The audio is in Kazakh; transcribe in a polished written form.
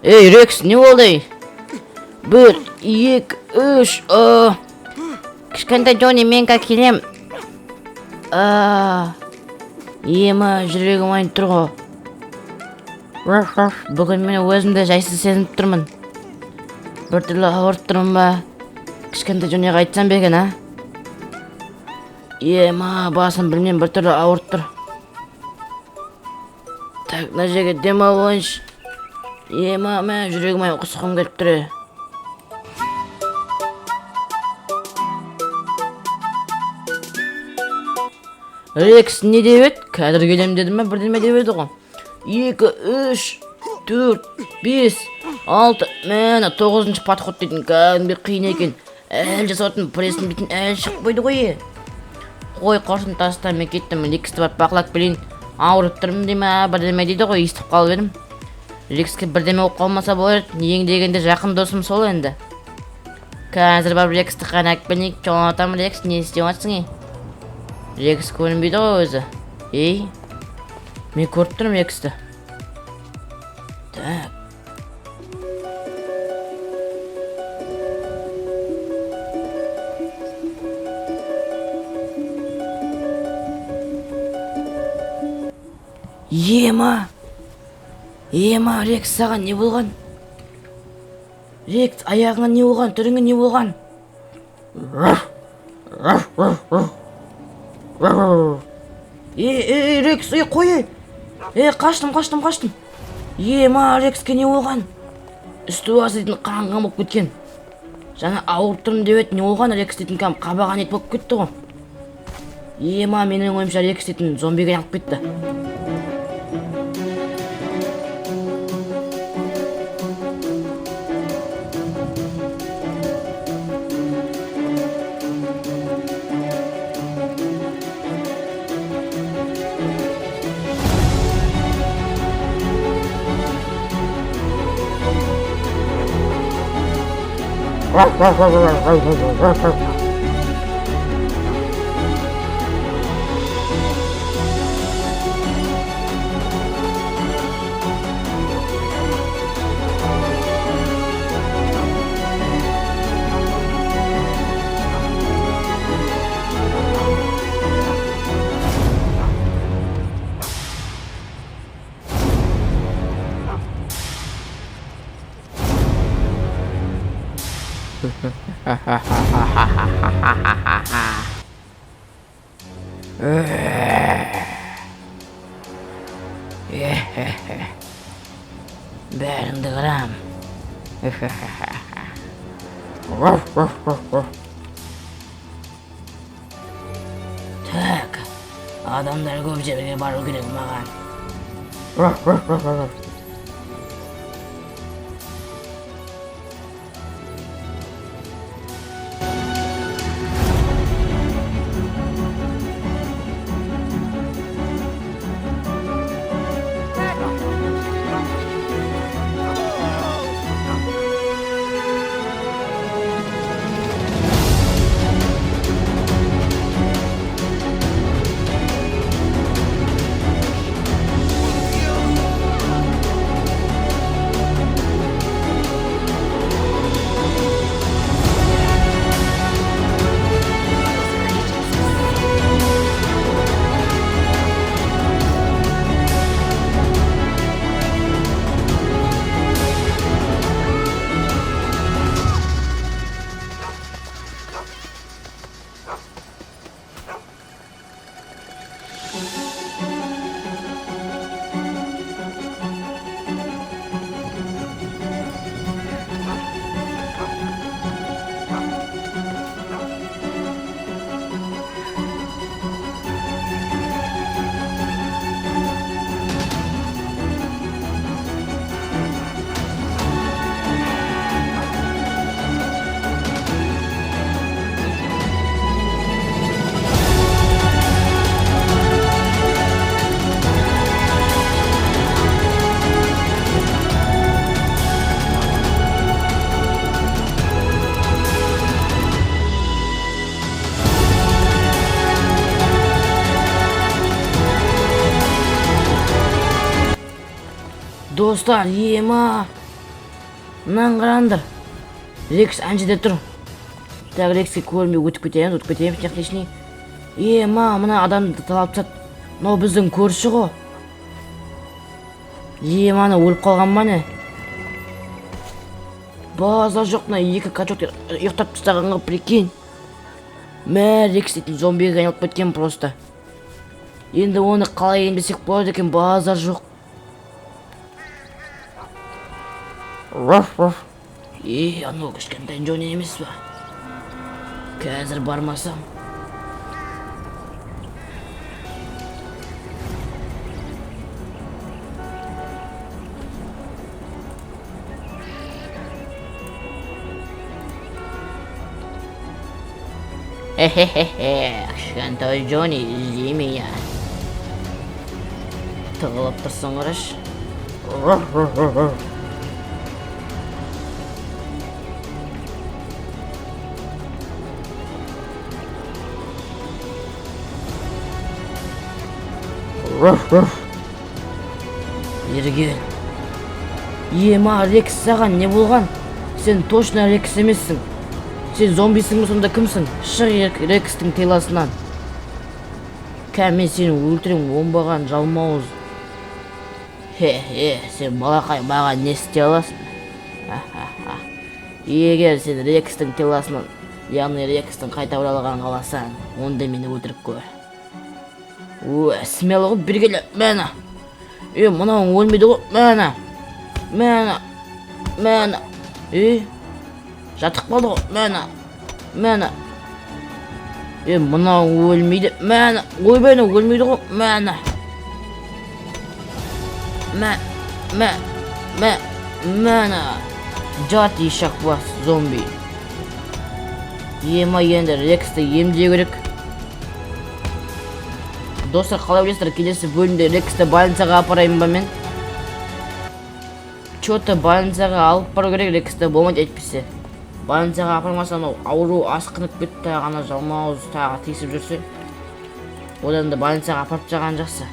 Ей, Рекс, не болды? 1, 2, 3. Кішкентай Джонни, мен келем. Ема, жүрегім айнып тұр ғой. Бүгін мен өзімді жайсыз сезініп тұрмын. Біртүрлі ауырып тұрмын ба? Кішкентай Джонниға айтсам ба екен, Ема, басым білмеймін, біртүрлі ауырып тұр. Так, мына жерге дем алып алайыншы. Ема, мен жүрегім айнып құсқым келіп тұр. Рекс не деп еді? Қазір келем дедім бе, бірдеме деп еді ғой. 2, 3, 4, 5, 6, мені 9-шы подход дейтін кәдімгі қиын екен. Әлі жасаудың прессін дейтін әлі шықпайды ғой. Қой, қорсын тастан мен кеттім. Рексті барып бақылап келейін. Ауырып тұрмын дей ма, бірдеме дейді ғой, естіп қалып едім. Рекске бірдеме болып қалмаса болар, ең дегенде жақын досым сол енді. Қазір барып Рексті қанап келейік. Jonathan, Рекс, не істеп жатсың? Рекс көрінбейді ғой өзі. Ей, мен көріп тұрмын Рексті. Так. Ема, Рекс, саған не болған? Рекс, аяғыңа не болған? Түріңе не болған? Рекс, қой! Қаштым. Ема, Рекске не болған? Үсті басы дейтін қанған болып кеткен. Жаңа ауырып тұрмын деп еді, не болған? Рекс дейтін кәм қабаған ет болып кетті ғой. Ема, менің ойымша Рекс дейтін зомбиге алып кетті. Бәріңді қырам. Так, адамдар көп жерге бару керек маған. Достар, ема. Мынаны қараңдар. Рекс анжеде тұр. Так, Рекске көрмей өтіп кетейін, техничный. Ема, мына адамды талап тастады. Мынау біздің көрші ғой. Еманы өліп қалған ба не? Базар жоқ, мына екі качок ұйықтап тастағанға прикинь. Мә, Рекс дейтін зомбиге айналып кеткен просто. Енді оны қалай емдесек болады екен, базар жоқ. Анау кішкентай Джонни емес па? Қазір бармасам. Кішкентай Джонни, іздей меня. Тығылып тұрсың қараш. Ерген. Ема, Рекс, саған не болған? Сен точно Рекс емессің. Сен зомбисің бе, сонда кімсің? Шық Рекстің теласынан. Мен сені өлтірем, оңбаған жалмауыз. Сен балақай маған не істей аласың? Егер сен Рекстің теласынан, яғни Рекстің қайта оралғанын қаласаң, онда мені өлтіріп көр. Смело ғой, бері келе, мәні. Мынауың өлмейді ғой, мәні. Жатық қалды ғой, мәні. Мынауың өлмейді, мәні. Ойбайны өлмейді ғой, мәні. Мәні. Жат ешақ бас, зомби. Ема енді Рексті емдеу керек. Достар, қалай ойлайсыздар, келесі бөлімде Рексті больницаға апарайын ба мен? Чё-то больницаға алып бару керек, Рексті болмайды әйтпесе. Больницаға апармасам ауру асқынып кетті, ана жалмауыз тағы тиісіп жүрсе. Одан да больницаға апарып тастаған жақсы.